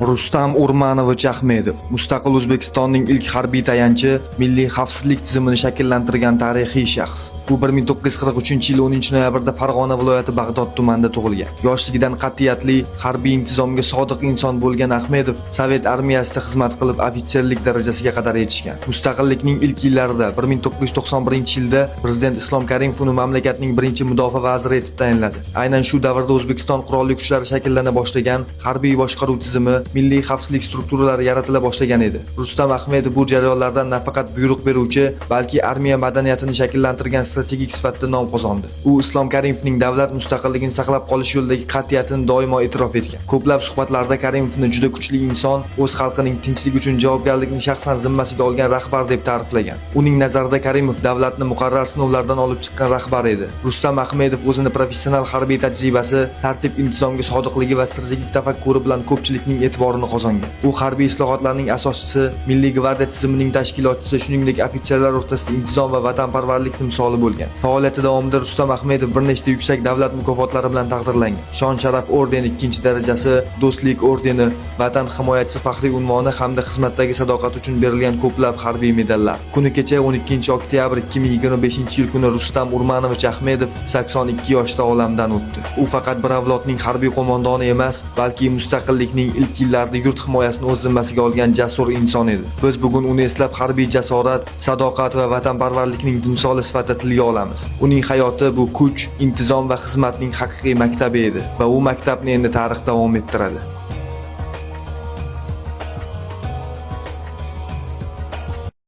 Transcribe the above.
Rustam Urmanovich Ahmedov mustaqil O'zbekistonning ilk harbiy tayanchi, milliy xavfsizlik tizimini shakllantirgan tarixiy shaxs. U 1943-yil 10-noyabrda Farg'ona viloyati Bag'dod tumanida tug'ilgan. Yoshligidan qat'iyatli harbiy intizomga sodiq inson bo'lgan Ahmedov Sovet armiyasida xizmat qilib ofitserlik darajasiga qadar yetishgan. Mustaqillikning ilk yillarida 1991-yilda Prezident Islom Karimov uni mamlakatning birinchi mudofaa vaziri etib tayinladi. Aynan shu davrda O'zbekiston qurolli kuchlari shakllana boshlagan, harbiy boshqaruv tizimi, milliy xavfsizlik strukturalari yaratila boshlagan edi. Rustam Ahmedov bu jarayonlardan nafaqat buyruq beruvchi, balki armiya madaniyatini shakllantirgan strategik sifatida nom qozondi. U Islom Karimovning davlat mustaqilligini saqlab qolish yo'lidagi qat'iyatini doimo e'tirof etgan. Ko'plab suhbatlarda Karimovni juda kuchli inson, o'z xalqining tinchligi uchun javobgarlikni shaxsan zimmasiga olgan rahbar deb ta'riflagan. Uning nazarida Karimov davlatni muqarrar sinovlardan olib chiqqan rahbar edi. Rustam Ahmedov o'zini professional harbiy tajribasi, tartib-intizomga sodiqligi va strategik tafakkuri bilan ko'pchilikning e'tiborini qozongan. U harbiy islohotlarning asoschisi, Milliy gvardiya tizimining tashkilotchisi, shuningdek ofitserlar o'rtasida intizom va vatanparvarlik timsoli bo'lgan. Faoliyati davomida Rustam Ahmedov bir nechta yuksak davlat mukofotlari bilan taqdirlangan. Shon-sharaf ordeni 2-darajasi, Do'stlik ordeni, Vatan himoyachisi faxriy unvoni hamda xizmatdagi sadoqat uchun berilgan ko'plab harbiy medallar. Kuni kecha 12-oktyabr 2025-yil kuni Rustam Urmanovich Ahmedov 82 yoshda olamdan o'tdi. U faqat bir avlodning harbiy qo'mondoni emas, balki mustaqillikning ilk yillarida yurt himoyasini o'z zimmasiga olgan jasur inson edi. Biz bugun uni eslab harbiy jasorat, sadoqat va vatanparvarlikning timsoli sifatida tilga olamiz. Uning hayoti bu kuch, intizom va xizmatning haqiqiy maktabi edi va u maktabni endi tarix davom ettiradi.